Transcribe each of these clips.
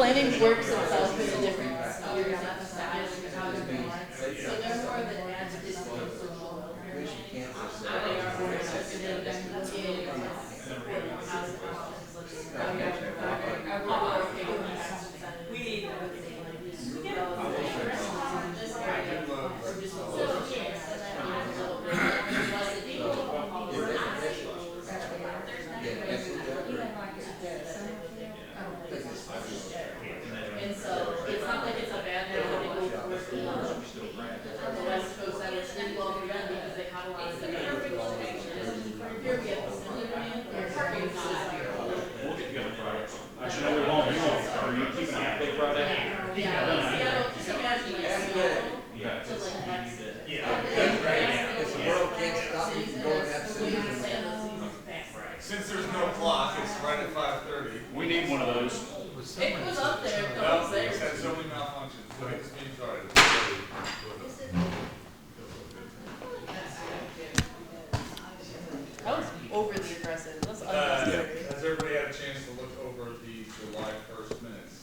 planning works itself in a different year, not established how to be on. So they're more of an advocate for social welfare. They are more interested in we need and so it's not like it's a bad thing to go towards the on the West Coast that is really well for them because they have a lot of here we have facility demand, there's parking We'll get together Friday. Actually, no, we won't. Are you keeping a half day Friday? yeah, Seattle, just imagine like Seattle. Yeah. To like next. If the world can't stop you from going that season. Since there's no clock, it's right at 5:30. We need one of those. It was up there, but No, it's there. it said so many malfunctions. Look at this meeting started. That was overly aggressive. That's unnecessary. Has everybody had a chance to look over the July 1st minutes?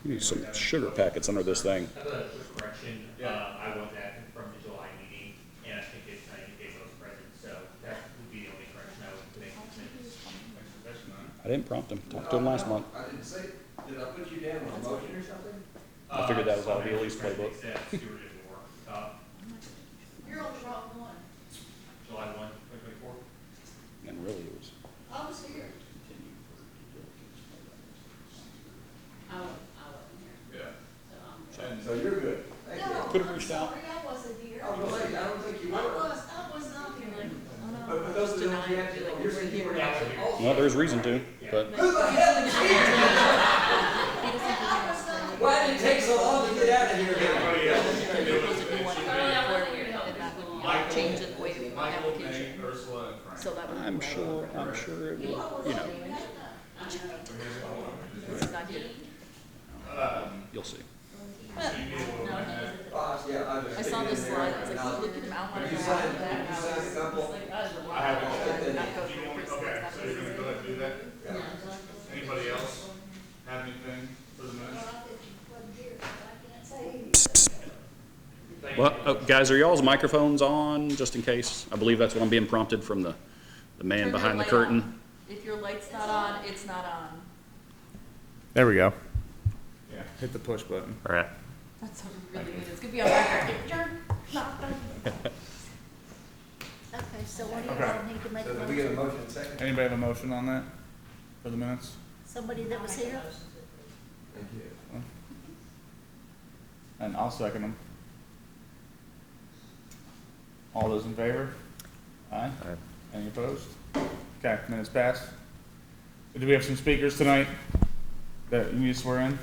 You need some sugar packets under this thing. I have a quick correction. Yeah. I was at from the July meeting, and I think it's, I indicated those present, so that would be the only correction I would make. Thanks for catching that. I didn't prompt him. Talked to him last month. I didn't say, did I put you down on a motion or something? I figured that was out of the Elise playbook. Stewart did the work. You're on the wrong one. July 1, 2024. And really it was. I was here. I wasn't here. Yeah. And So you're good. Thank you. Could have reached out. I wasn't here. I was gonna say, I don't think you were. I was not here. But those are the ones you actually, you're saying you were actually. Well, there's reason to, but Who the hell is here? Why did it take so long to get out of here? everybody else. Change in the way we Michael, Nate, Ursula, and Frank. So that would. I'm sure it will, you know, It's not good. you'll see. Yeah, I saw this slide, I was like, look at them out. You signed a couple? I haven't. Okay, so you're gonna go ahead and do that? Yeah. Anybody else have anything for the minutes? Well, guys, are y'all's microphones on, just in case? I believe that's what I'm being prompted from the man Turn behind the your light curtain. on. If your light's not on, it's not on. There we go. Yeah. Hit the push button. All right. That's what we really need. It's gonna be on record. You're not done. Okay, so what do you Okay. all need to make So a did we get a motion? motion second? Anybody have a motion on that for the minutes? Somebody that was here? Thank you. And I'll second them. All those in favor? Aye. Any opposed? Okay, minutes passed. Do we have some speakers tonight that you need to swear in?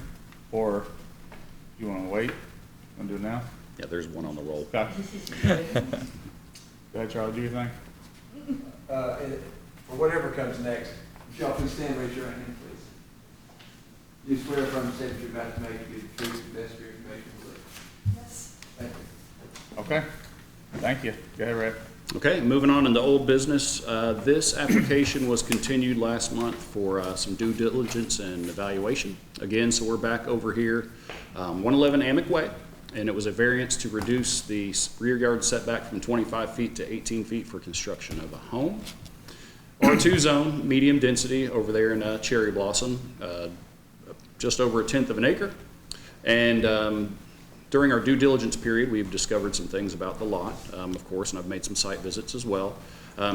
Or you wanna wait? Wanna do it now? Yeah, there's one on the roll. Okay. Go ahead, Charlie, do your thing. For whatever comes next, if y'all please stand, raise your right hand, please. You swear affirm the statement you're about to make to be the truth, the best of your information, please. Yes. Thank you. Okay, thank you. Go ahead, Rick. Okay, moving on into old business. This application was continued last month for some due diligence and evaluation. Again, so we're back over here, 111 Amick Way, and it was a variance to reduce the rear yard setback from 25 feet to 18 feet for construction of a home. R2 zone, medium density over there in Cherry Blossom, just over a tenth of an acre. And during our due diligence period, we've discovered some things about the lot, of course, and I've made some site visits as well.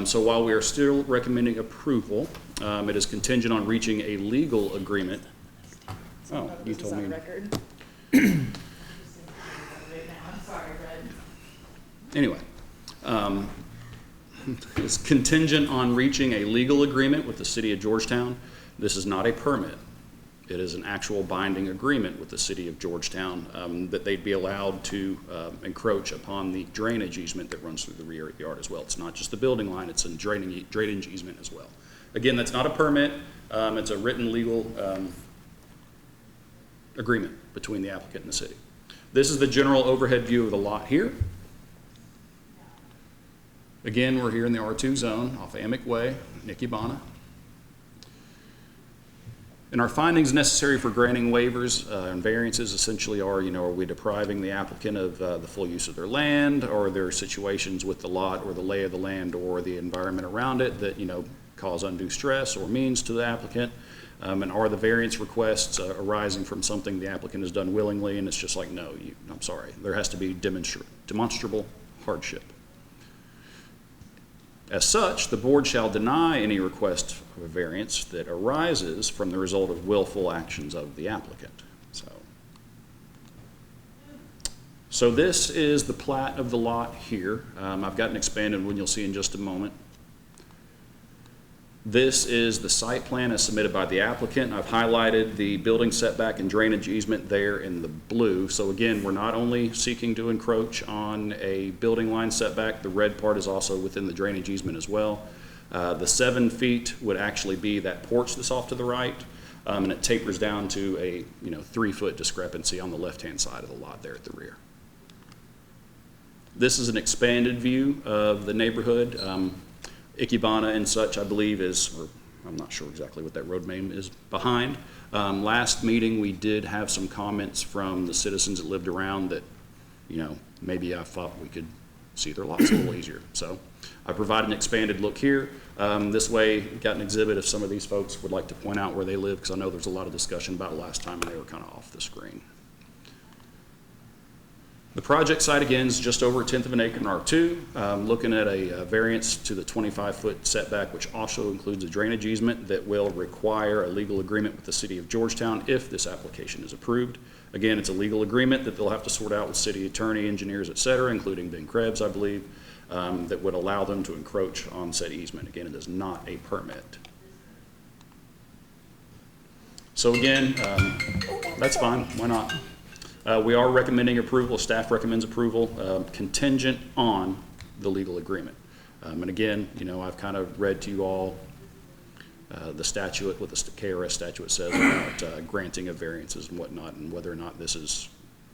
So while we are still recommending approval, it is contingent on reaching a legal agreement. Oh, you told me. Record. I'm sorry, Red. Anyway, it's contingent on reaching a legal agreement with the city of Georgetown. This is not a permit. It is an actual binding agreement with the city of Georgetown that they'd be allowed to encroach upon the drainage easement that runs through the rear yard as well. It's not just the building line, it's a drainage easement as well. Again, that's not a permit. It's a written legal agreement between the applicant and the city. This is the general overhead view of the lot here. Again, we're here in the R2 zone off Amick Way, Nicky Bana. And our findings necessary for granting waivers and variances essentially are, are we depriving the applicant of the full use of their land, or are there situations with the lot or the lay of the land or the environment around it that, cause undue stress or means to the applicant? And are the variance requests arising from something the applicant has done willingly, and it's just like, no, I'm sorry. There has to be demonstrable hardship. As such, the board shall deny any request of a variance that arises from the result of willful actions of the applicant. So this is the plat of the lot here. I've got an expanded one you'll see in just a moment. This is the site plan as submitted by the applicant. I've highlighted the building setback and drainage easement there in the blue. So again, we're not only seeking to encroach on a building line setback, the red part is also within the drainage easement as well. The 7 feet would actually be that porch that's off to the right, and it tapers down to a 3-foot discrepancy on the left-hand side of the lot there at the rear. This is an expanded view of the neighborhood. Ikebana and such, I believe, or I'm not sure exactly what that road name is behind. Last meeting, we did have some comments from the citizens that lived around that, maybe I thought we could see their lots a little easier. So I provided an expanded look here. This way, got an exhibit if some of these folks would like to point out where they live, because I know there's a lot of discussion about it last time and they were kind of off the screen. The project site, again, is just over 1/10 of an acre in R2, looking at a variance to the 25-foot setback, which also includes a drainage easement that will require a legal agreement with the city of Georgetown if this application is approved. Again, it's a legal agreement that they'll have to sort out with city attorney, engineers, et cetera, including Ben Krebs, I believe, that would allow them to encroach on said easement. Again, it is not a permit. So again, that's fine, why not? We are recommending approval, staff recommends approval, contingent on the legal agreement. And again, I've kind of read to you all the statute, what the KRS statute says about granting of variances and whatnot, and whether or not this is,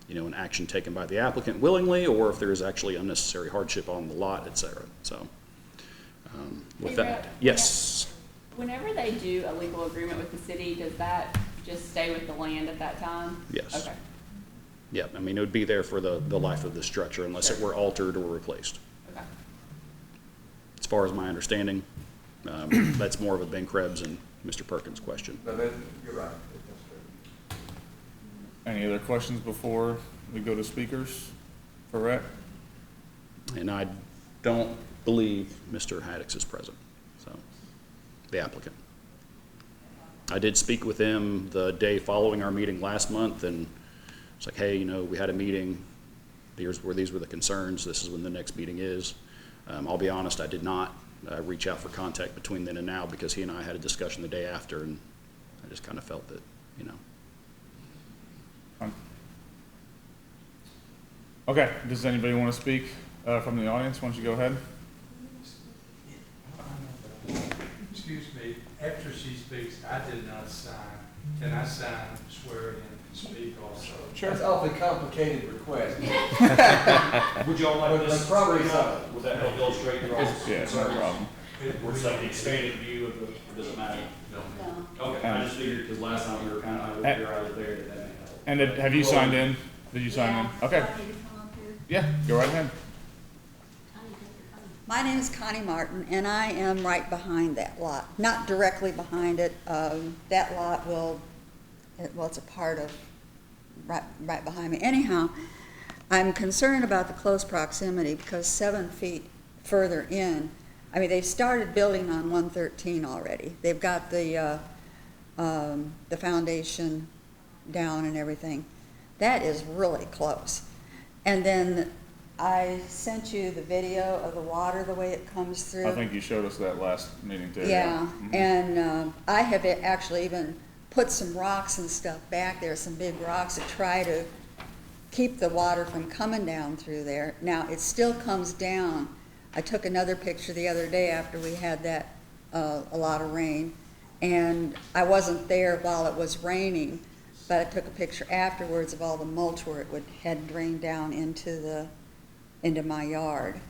an action taken by the applicant willingly, or if there is actually unnecessary hardship on the lot, et cetera. So with that, yes. Whenever they do a legal agreement with the city, does that just stay with the land at that time? Yes. Okay. Yeah, I mean, it would be there for the life of the structure unless it were altered or replaced. Okay. As far as my understanding, that's more of a Ben Krebs and Mr. Perkins question. No, you're right. That's true. Any other questions before we go to speakers for Rhett? And I don't believe Mr. Haddix is present, so, the applicant. I did speak with him the day following our meeting last month, and it's like, hey, we had a meeting, these were the concerns, this is when the next meeting is. I'll be honest, I did not reach out for contact between then and now, because he and I had a discussion the day after, and I just kind of felt that, Okay, does anybody want to speak from the audience? Why don't you go ahead? Excuse me, after she speaks, I did not sign. Can I sign, swear in, and speak also? That's an awfully complicated request. Would y'all like But this? probably so. Would that help illustrate your all's Yeah, it's no concerns? problem. Or it's like the expanded view of the, does it matter? No. Okay, I just figured, because last time we were kind of, I was there, that may help. And have you signed in? Did you sign in? Okay, yeah, go right ahead. My name is Connie Martin, and I am right behind that lot. Not directly behind it. That lot it's a part of, right behind me. Anyhow, I'm concerned about the close proximity, because 7 feet further in, they've started building on 113 already. They've got the foundation down and everything. That is really close. And then I sent you the video of the water, the way it comes through. I think you showed us that last meeting too. Yeah, Mhm. and I have actually even put some rocks and stuff back there, some big rocks, to try to keep the water from coming down through there. Now, it still comes down. I took another picture the other day after we had that, a lot of rain, and I wasn't there while it was raining, but I took a picture afterwards of all the mulch where it had drained down into my yard.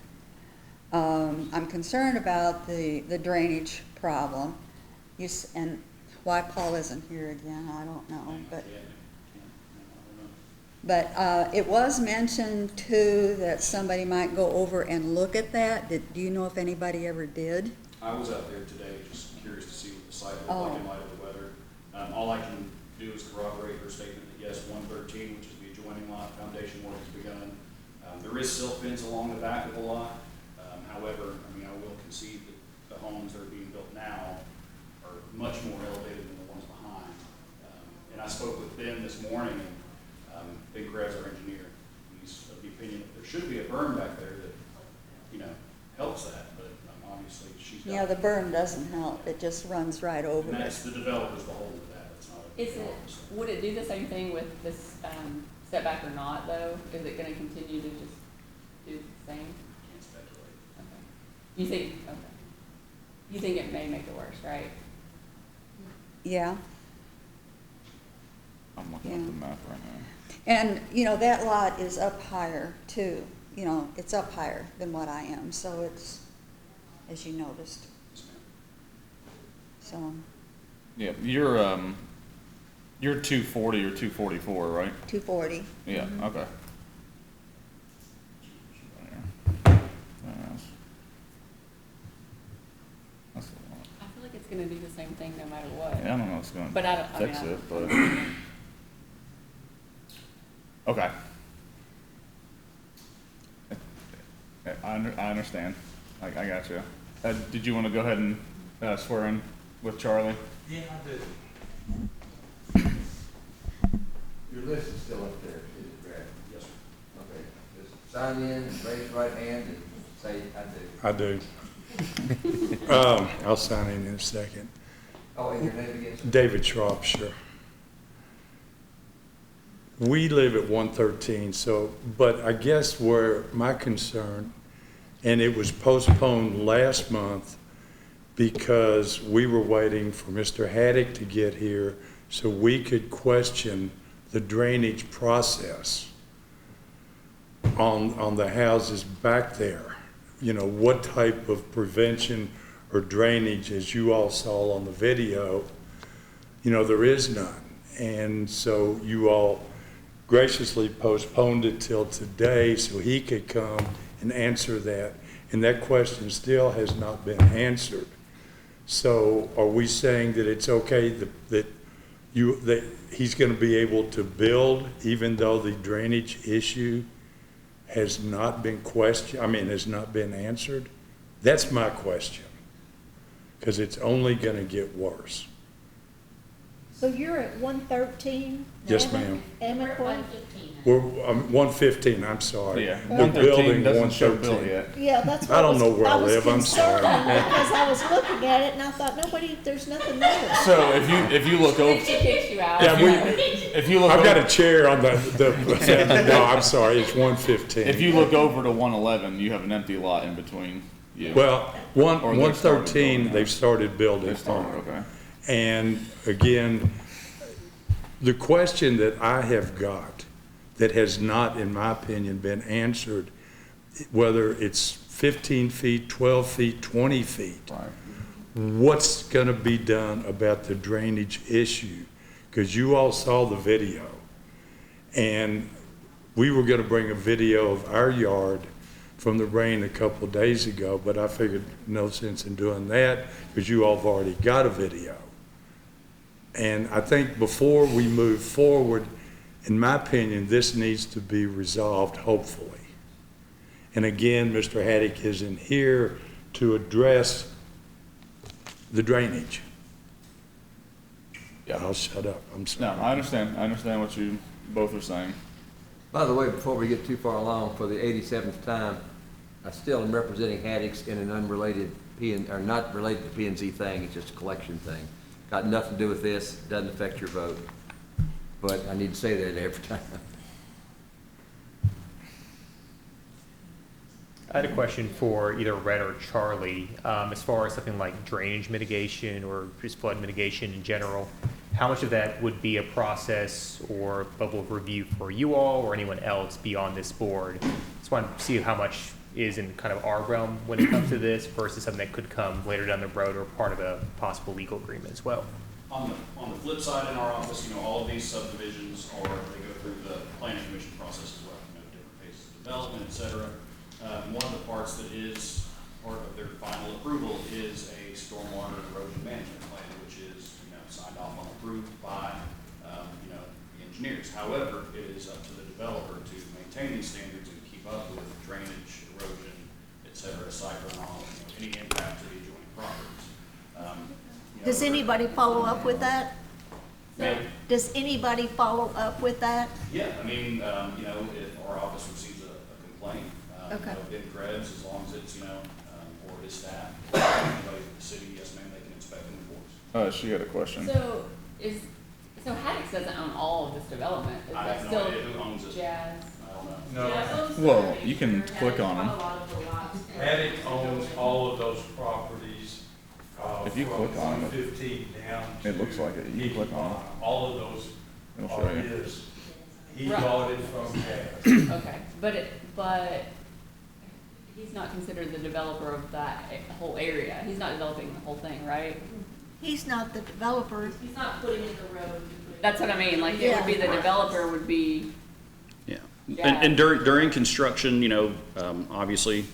I'm concerned about the drainage problem. And why Paul isn't here again, I don't know, but. Yeah. But it was mentioned too that somebody might go over and look at that. Do you know if anybody ever did? I was out there today, just curious to see what the site looked like in light of the weather. All I can do is corroborate her statement that yes, 113, which is the adjoining lot, foundation work has begun. There is silt fence along the back of the lot. However, I mean, I will concede that the homes that are being built now are much more elevated than the ones behind. And I spoke with Ben this morning, and Ben Krebs, our engineer, he's of the opinion that there should be a berm back there that, you know, helps that, but obviously she's got. Yeah, the berm doesn't help. It just runs right over And it. that's the developer's beholden to that, it's not. Is it, would it do the same thing with this, setback or not, though? Is it gonna continue to just do the same? Can't speculate. Okay. You think, okay. You think it may make it worse, right? Yeah, I'm looking at the map right now. and, you know, that lot is up higher too. You know, it's up higher than what I am, so it's, as you noticed, Yes, ma'am. so, Yeah, you're 240 or 244, right? 240. Yeah, Mhm. okay. That's a lot. I feel like it's gonna do the same thing no matter what. Yeah, I don't know what's going But I don't, I mean, fix I it, don't. but. Okay. I understand. I got you. Did you want to go ahead and swear in with Charlie? Yeah, I do. Your list is still up there, is it, Brad? Yes, sir. Okay, just sign in and raise your right hand and say, I do. I do. I'll sign in a second. Oh, and your name again, sir? David Shropshire. We live at 113, so, but I guess where my concern, and it was postponed last month because we were waiting for Mr. Haddock to get here so we could question the drainage process on the houses back there. You know, what type of prevention or drainage, as you all saw on the video, you know, there is none. And so you all graciously postponed it till today so he could come and answer that. And that question still has not been answered. So are we saying that it's okay that he's going to be able to build even though the drainage issue has not been has not been answered? That's my question, because it's only going to get worse. So you're at 113? Yes, ma'am. Amicable? We're 115, I'm sorry. Yeah, The 113 building doesn't show 113. built yet. Yeah, that's what I don't know where I was live, I'm sorry. concerned because I was looking at it and I thought, there's nothing there. So if you look over, She kicks you out. Yeah, if you look I've got over, a chair on the no, I'm sorry, it's 115. if you look over to 111, you have an empty lot in between you. Well, Or they've started 113, building. they've started building They started, on. okay. And again, the question that I have got that has not, in my opinion, been answered, whether it's 15 feet, 12 feet, 20 feet, Right. what's going to be done about the drainage issue? Because you all saw the video, and we were going to bring a video of our yard from the rain a couple of days ago, but I figured no sense in doing that because you all have already got a video. And I think before we move forward, in my opinion, this needs to be resolved, hopefully. And again, Mr. Haddock isn't here to address the drainage. Yeah. I'll shut up, I'm No, sorry. I understand what you both are saying. By the way, before we get too far along, for the 87th time, I still am representing Haddocks in an unrelated or not related to P and Z thing, it's just a collection thing. Got nothing to do with this, doesn't affect your vote. But I need to say that every time. I had a question for either Red or Charlie. As far as something like drainage mitigation or just flood mitigation in general, how much of that would be a process or level of review for you all or anyone else beyond this board? Just want to see how much is in kind of our realm when it comes to this versus something that could come later down the road or part of a possible legal agreement as well. On the flip side, in our office, all of these subdivisions they go through the planning commission process as well, different phases of development, et cetera. One of the parts that is part of their final approval is a stormwater erosion management plan, which is, signed off on, approved by, the engineers. However, it is up to the developer to maintain these standards and keep up with drainage, erosion, et cetera, cyclone, any impact to the adjoining properties. Does anybody follow up with that? Ma'am? Does anybody follow up with that? Yeah, if our office receives a complaint, Okay. Ben Krebs, as long as it's, or his staff, anybody at the city, yes ma'am, they can inspect and enforce. She had a question. So Haddix doesn't own all of this development, is I that have no still idea who owns it. Jazz? I don't know. Yeah, those Well, surveys, you can yeah, click they on bought them. a lot of the lots. Attic owns all of those properties. If you click on them, 15 down it looks like it. You can click on it. All of those It'll show are you. his. He Right. bought it from Jazz. Okay, but he's not considered the developer of that whole area. He's not developing the whole thing, right? He's not the developer. He's not putting in the road. That's what I mean, like, it would be the developer would be, Yeah. Yeah. And during construction, obviously,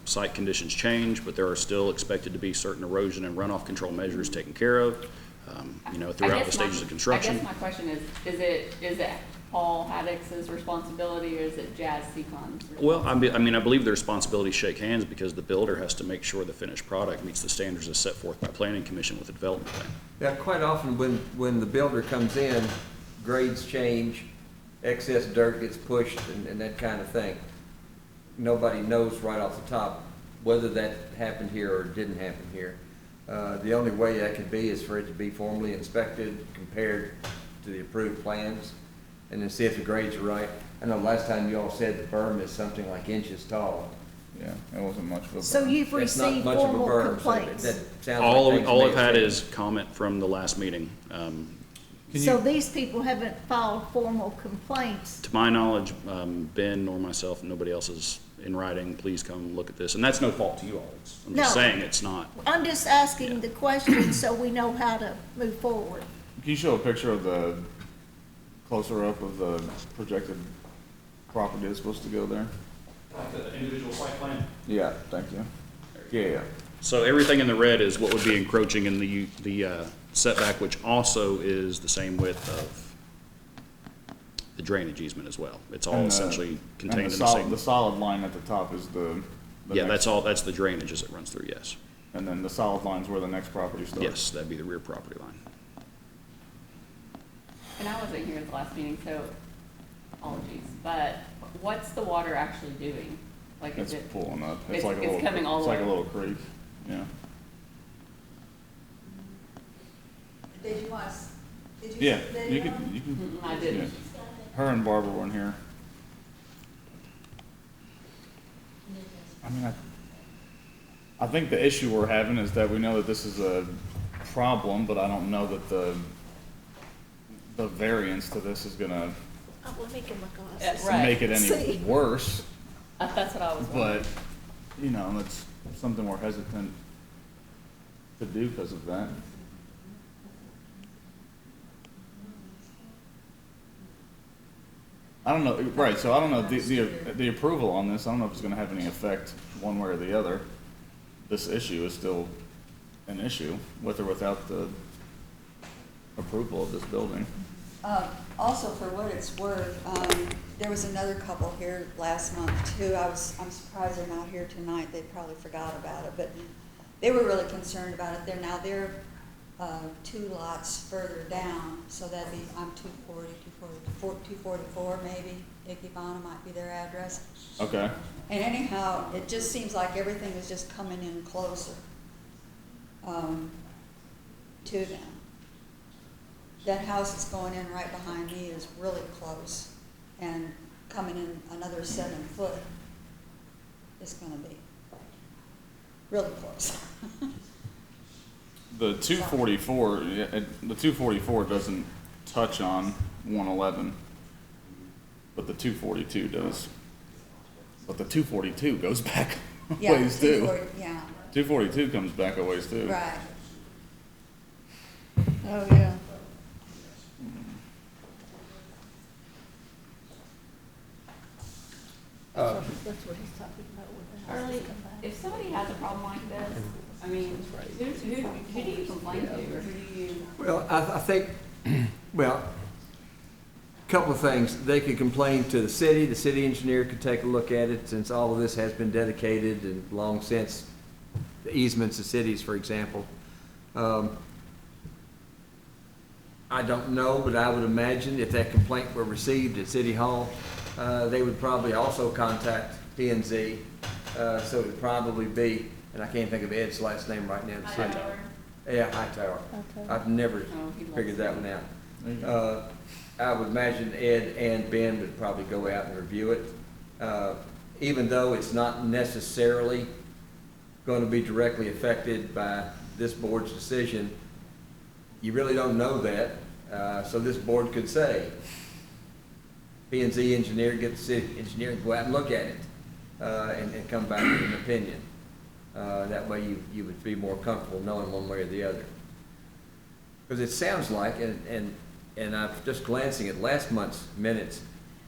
site conditions change, but there are still expected to be certain erosion and runoff control measures taken care of, throughout the stages of construction. I guess my question is it Paul Haddix's responsibility, or is it Jazz Secon's? Well, I believe the responsibilities shake hands because the builder has to make sure the finished product meets the standards as set forth by planning commission with the development plan. Yeah, quite often when the builder comes in, grades change, excess dirt gets pushed and that kind of thing. Nobody knows right off the top whether that happened here or didn't happen here. The only way that could be is for it to be formally inspected, compared to the approved plans, and then see if the grades are right. I know last time you all said the berm is something like inches tall. Yeah, it wasn't much of a. So you've It's not received much of a formal berm, so complaints. that sounds All like things I've may have had changed. is comment from the last meeting. So these people haven't filed formal complaints. To my knowledge, Ben nor myself, nobody else is in writing, please come look at this. And that's no fault to you all. I'm just No. saying it's not. I'm just asking the question so we know how to move forward. Can you show a picture of the, closer up of the projected property that's supposed to go there? The individual site plan. Yeah, thank you. Yeah. So everything in the red is what would be encroaching in the setback, which also is the same width of the drainage easement as well. It's all And the- essentially contained and in the the solid, same. the solid line at the top is the Yeah, next- that's the drainage as it runs through, yes. And then the solid line's where the next property starts. Yes, that'd be the rear property line. And I wasn't here at the last meeting, so apologies, but what's the water actually doing? Like, is It's it, pulling up. it's- like a it's little, coming all it's the like a way- little creek, yeah. Did you want us, did you? Yeah, see the you video? could, you can. I didn't. yeah. Her and Barbara weren't here. I mean, I think the issue we're having is that we know that this is a problem, but I don't know that the variance to this is gonna Oh, let me get my glasses. Right. make it any See. worse. That's what I was wondering. But, that's something we're hesitant to do because of that. I don't know, right, so I don't know, the approval on this, I don't know if it's gonna have any effect one way or the other. This issue is still an issue, with or without the approval of this building. Also, for what it's worth, there was another couple here last month too. I'm surprised they're not here tonight. They probably forgot about it, but they were really concerned about it. They're 2 lots further down, so that'd be, I'm 244 maybe. Ikebana might be their address. Okay, And anyhow, it just seems like everything is just coming in closer to them. That house that's going in right behind me is really close, and coming in another 7 foot is gonna be really close. the 244, the 244 doesn't touch on 111, but the 242 does. But the 242 goes back a Yeah, ways too. 240, yeah, 242 comes back a ways too. right. Oh, yeah. That's what he's talking about with the Charlie, houses combined. if somebody has a problem like this, I mean, who do you complain to, or who do you? Well, I think, well, couple of things. They could complain to the city engineer could take a look at it, since all of this has been dedicated and long since the easements of cities, for example. I don't know, but I would imagine if that complaint were received at City Hall, they would probably also contact P&Z. So it would probably be, and I can't think of Ed's last name right now. Hightower? Yeah, Hightower. Hightower. I've never Oh, he loves figured that it. one out. I would imagine Ed and Ben would probably go out and review it. Even though it's not necessarily going to be directly affected by this board's decision, you really don't know that. So this board could say, P&Z engineer, get the city engineer to go out and look at it, and come back with an opinion. That way you would be more comfortable knowing one way or the other. Because it sounds like, and I'm just glancing at last month's minutes.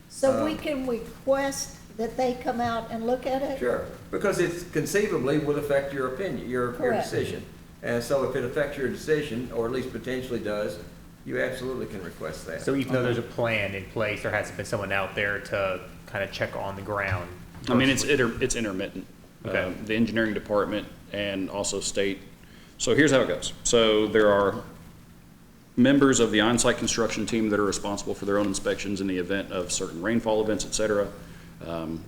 So we can request that they come out and look at it? Sure, because it conceivably would affect your opinion, your Correct. decision. And so if it affects your decision, or at least potentially does, you absolutely can request that. So even though there's a plan in place, there hasn't been someone out there to kind of check on the ground? I mean, it's intermittent. Okay. The engineering department and also state. So here's how it goes. So there are members of the on-site construction team that are responsible for their own inspections in the event of certain rainfall events, et cetera.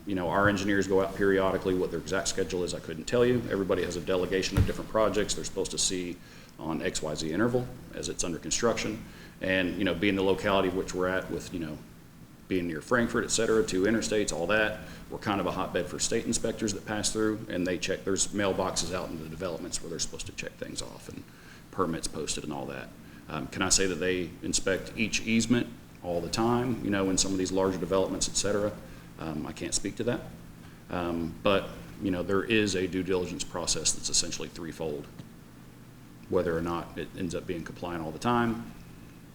You know, our engineers go out periodically. What their exact schedule is, I couldn't tell you. Everybody has a delegation of different projects they're supposed to see on XYZ interval as it's under construction. And, you know, being the locality of which we're at with, you know, being near Frankfurt, et cetera, 2 interstates, all that, we're kind of a hotbed for state inspectors that pass through, and they check, there's mailboxes out in the developments where they're supposed to check things off and permits posted and all that. Can I say that they inspect each easement all the time, you know, in some of these larger developments, et cetera? I can't speak to that. But, you know, there is a due diligence process that's essentially threefold. Whether or not it ends up being compliant all the time,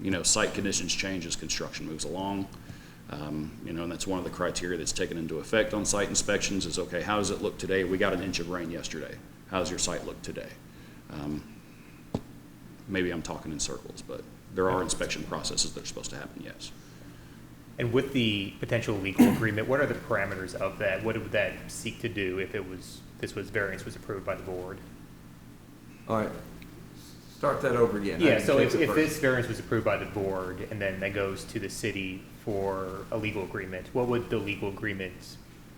you know, site conditions change as construction moves along. You know, and that's one of the criteria that's taken into effect on site inspections is, okay, how does it look today? We got an inch of rain yesterday. How does your site look today? Maybe I'm talking in circles, but there are inspection processes that are supposed to happen, yes. And with the potential legal agreement, what are the parameters of that? What would that seek to do if variance was approved by the board? All right, start that over again. Yeah, so if this variance was approved by the board and then that goes to the city for a legal agreement, what would the legal agreement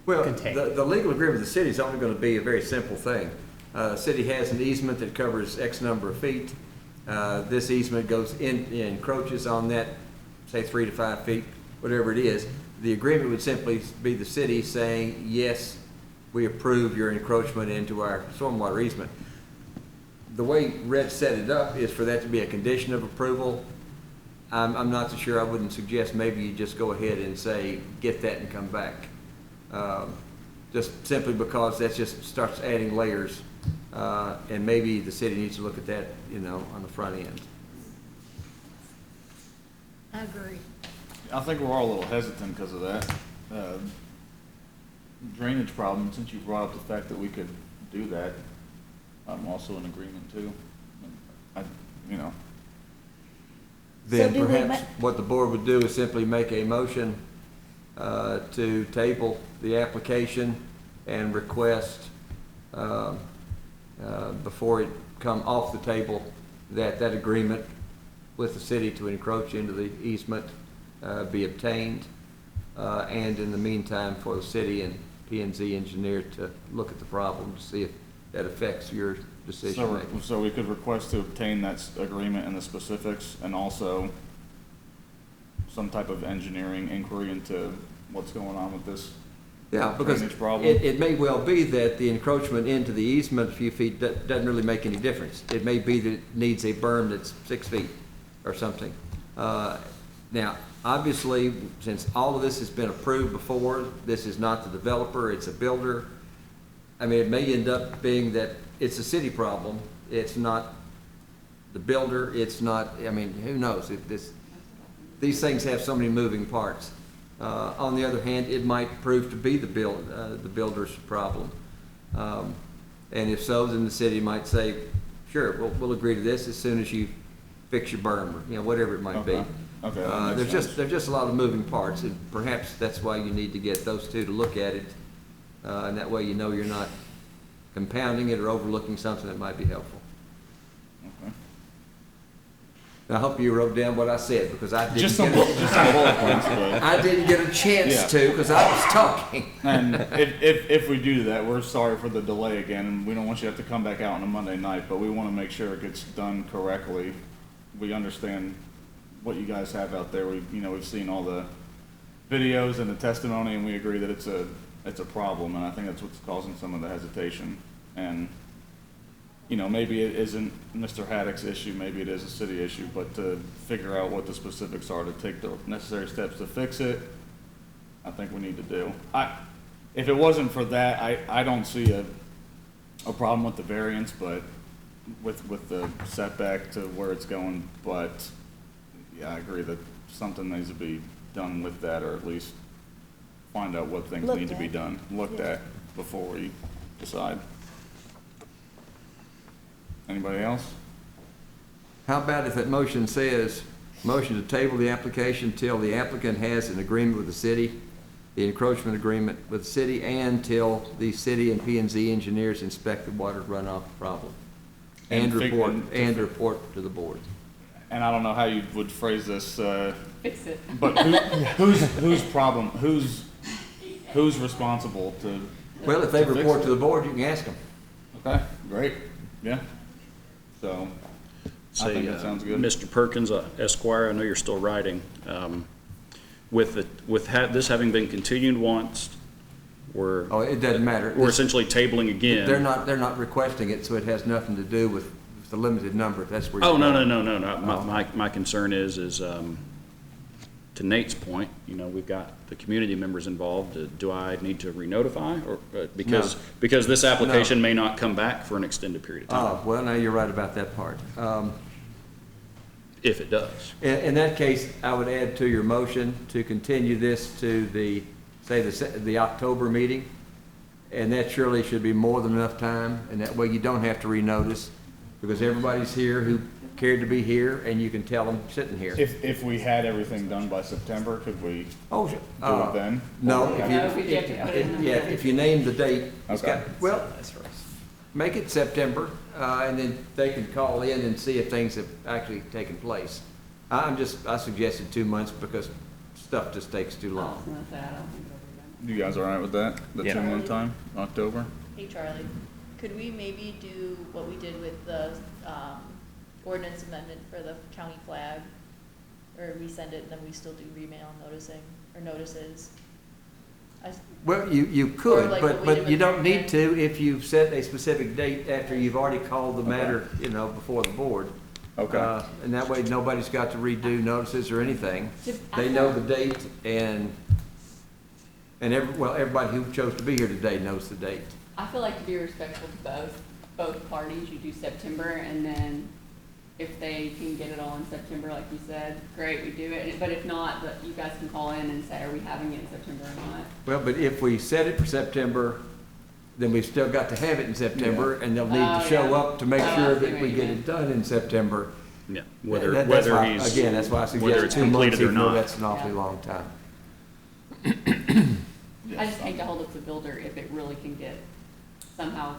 contain? Well, the legal agreement with the city is only going to be a very simple thing. The city has an easement that covers X number of feet. This easement goes encroaches on that, say 3 to 5 feet, whatever it is. The agreement would simply be the city saying, yes, we approve your encroachment into our stormwater easement. The way Red set it up is for that to be a condition of approval. I'm not so sure. I wouldn't suggest maybe you just go ahead and say, get that and come back. Just simply because that just starts adding layers. And maybe the city needs to look at that, you know, on the front end. I agree. I think we're all a little hesitant because of that. Drainage problem, since you brought up the fact that we could do that, I'm also in agreement too. You know. Then So do we perhaps what the board would do is simply make a motion to table the application and request before it come off the table that agreement with the city to encroach into the easement be obtained, and in the meantime for the city and P&Z engineer to look at the problem to see if that affects your decision making. So we could request to obtain that agreement and the specifics, and also some type of engineering inquiry into what's going on with this. Yeah, because drainage problem. it may well be that the encroachment into the easement a few feet doesn't really make any difference. It may be that it needs a berm that's 6 feet or something. Now, obviously, since all of this has been approved before, this is not the developer, it's a builder. I mean, it may end up being that it's a city problem. It's not the builder, it's not, I mean, who knows? These things have so many moving parts. On the other hand, it might prove to be the builder's problem. And if so, then the city might say, sure, we'll agree to this as soon as you fix your berm, or, you know, whatever it might be. Okay, that makes sense. There's just a lot of moving parts, and perhaps that's why you need to get those two to look at it. And that way you know you're not compounding it or overlooking something that might be helpful. Okay. I hope you wrote down what I said, because I didn't Just some get bullet points, but. I didn't get a chance Yeah. to, because I was talking. And if we do that, we're sorry for the delay again, and we don't want you to have to come back out on a Monday night, but we want to make sure it gets done correctly. We understand what you guys have out there. We've seen all the videos and the testimony, and we agree that it's a problem, and I think that's what's causing some of the hesitation. And, maybe it isn't Mr. Haddock's issue, maybe it is a city issue, but to figure out what the specifics are to take the necessary steps to fix it, I think we need to do. If it wasn't for that, I don't see a problem with the variance, but with the setback to where it's going, but yeah, I agree that something needs to be done with that, or at least find out what things need to be done, looked at before we decide. Anybody else? How about if that motion says, motion to table the application till the applicant has an agreement with the city, the encroachment agreement with the city, and till the city and P&Z engineers inspect the water runoff problem, and report to the board. And I don't know how you would phrase this, Fix it. but whose problem, who's responsible to? Well, if they fix report it? to the board, you can ask them. Okay, great, yeah. So, I Say, think that sounds good. Mr. Perkins, Esquire, I know you're still writing. With this having been continued once, Oh, it doesn't matter. we're essentially tabling again. They're not requesting it, so it has nothing to do with the limited number. That's where. Oh, you're no. going. My concern is to Nate's point, we've got the community members involved. Do I need to re-notify, or because this application may not come back for an extended period of time? Oh, well, now you're right about that part. If it does. In that case, I would add to your motion to continue this to the October meeting, and that surely should be more than enough time, and that way you don't have to renotice, because everybody's here who cared to be here, and you can tell them sitting here. If we had everything done by September, could we Oh, do it then? No, No, if we have to put it in the- if you name the date, it's Okay. got, well, make it September, and then they can call in and see if things have actually taken place. I suggested 2 months because stuff just takes too I long. was gonna say, I don't think we'll be done. You guys all right with that? The Yeah. 2-month time, October? Hey Charlie, could we maybe do what we did with the, ordinance amendment for the county flag? Or resend it and then we still do remail notices? Well, you could, Or like what we did but you with don't need Marion. to if you've set a specific date after you've already called the matter, before the board. Okay. And that way, nobody's got to redo notices or anything. I They know the date, and everybody who chose to be here today knows the date. I feel like to be respectful to both parties, you do September, and then if they can get it all in September, like you said, great, we do it. But if not, you guys can call in and say, are we having it in September or not? Well, but if we set it for September, then we've still got to have it in September, and they'll need to Oh, show yeah. up to make Oh, sure I see that what we you get mean. it done in September. Yeah, That's whether why- he's. Again, that's why I whether suggest it's 2 months, completed or even though not. that's an awfully Yeah. long time. I just hate to hold up the builder if it really can get somehow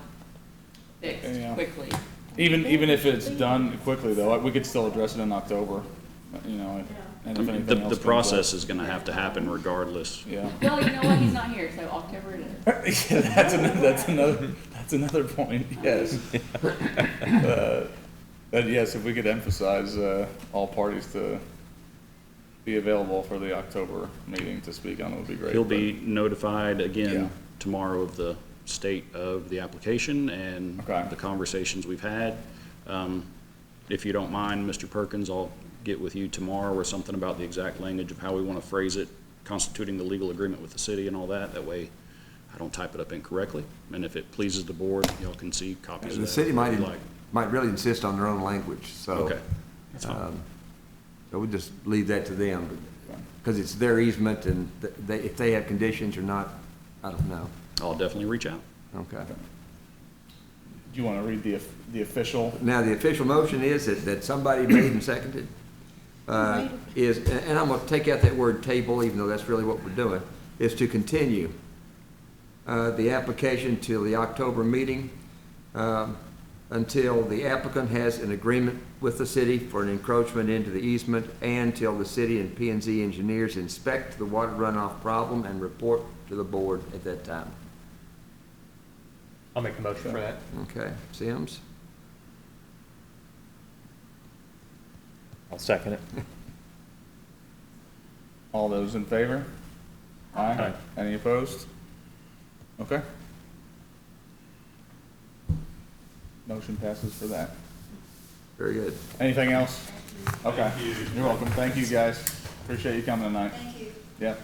fixed Yeah. quickly. Even if it's done quickly though, we could still address it in October, and if anything The else comes process up. is gonna have to happen regardless. Yeah. Well, you know what, he's not here, so October it is. Yeah, that's another point, yes. But yes, if we could emphasize, all parties to be available for the October meeting to speak on it would be great. He'll be notified Yeah. again tomorrow of the state of the application and Okay. the conversations we've had. If you don't mind, Mr. Perkins, I'll get with you tomorrow or something about the exact language of how we want to phrase it, constituting the legal agreement with the city and all that. That way I don't type it up incorrectly. And if it pleases the board, y'all can see copies of The that. city if might, you'd like. might really insist on their own language, so. Okay, that's fine. So we'll just leave that to them, because it's their easement, and if they have conditions or not, I don't know. I'll definitely reach out. Okay. Do you wanna read the official? Now, the official motion is that somebody made and seconded, is, and I'm gonna take out that word table, even though that's really what we're doing, is to continue the application till the October meeting, until the applicant has an agreement with the city for an encroachment into the easement, and till the city and P&Z engineers inspect the water runoff problem and report to the board at that time. I'll make a motion for that. Okay, Sims? I'll second it. All those in favor? Aye. Any opposed? Okay. Motion passes for that. Very good. Anything else? Okay. You're welcome. Thank you, guys. Appreciate you coming tonight. Thank you. Yeah.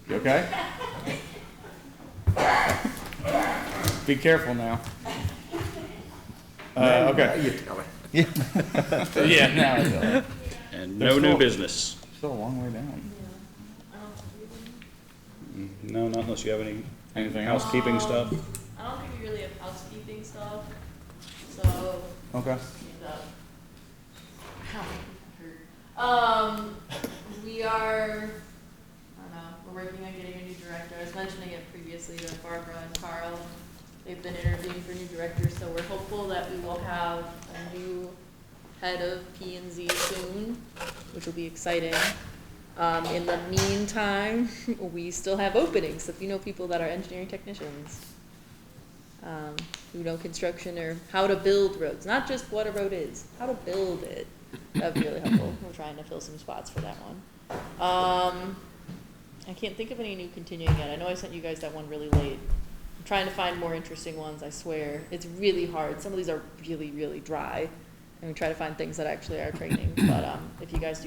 You okay? Be careful now. Okay. You tell her. Yeah, now I know. And There's no new still- business. Still a long way down. No, not unless you have any Anything else? housekeeping stuff. I don't think we really have housekeeping stuff, so. Okay. We are, I don't know, we're working on getting a new director. I was mentioning it previously to Barbara and Carl. They've been interviewing for new directors, so we're hopeful that we will have a new head of P&Z soon, which will be exciting. In the meantime, we still have openings. If you know people that are engineering technicians, who know construction or how to build roads, not just what a road is, how to build it, that'd be really helpful. We're trying to fill some spots for that one. I can't think of any new continuing yet. I know I sent you guys that one really late. I'm trying to find more interesting ones, I swear. It's really hard. Some of these are really, really dry. And we try to find things that actually are training. But if you guys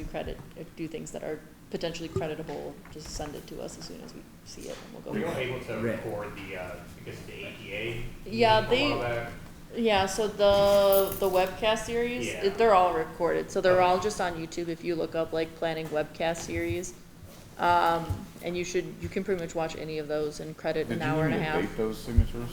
do things that are potentially creditable, just send it to us as soon as we see it, and we'll Were go you for it. able to record the, because of the APA? Yeah, a while back? Yeah, so the webcast series, Yeah. they're all recorded, so they're all just on YouTube if you look up like planning webcast series. And you can pretty much watch any of those and credit an hour and a half. Date those signatures?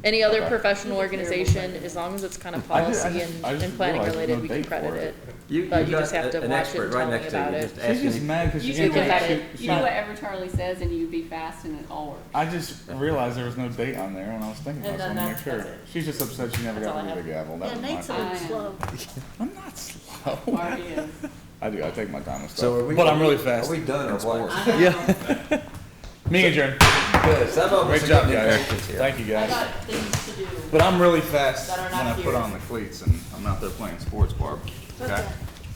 Any other Okay. professional organization, as long as it's kind of policy and planning realized related, no we can date for credit it. it. But you just have to an watch it expert and right tell me next to about you, it. just ask She's just him. mad because You she do can't got get it. You do whatever Charlie says and you be fast and it all works. I just realized there was no date on there when I was thinking. I And just then wanted to make sure. that's it. She's just upset she never That's got all I rid of the gavel. That Yeah, was my Nate's a fault. little slow. I'm not slow. Marty is. I do. I take my time with stuff. So are we? But I'm really Are fast. we done or what? Yeah. Me and Jern. Good. Some of us Great are job, getting guys. impatient here. Thank you, I guys. got things to do. But I'm really fast That are when not I put here. on the cleats and I'm out there playing sports, Barb. Okay?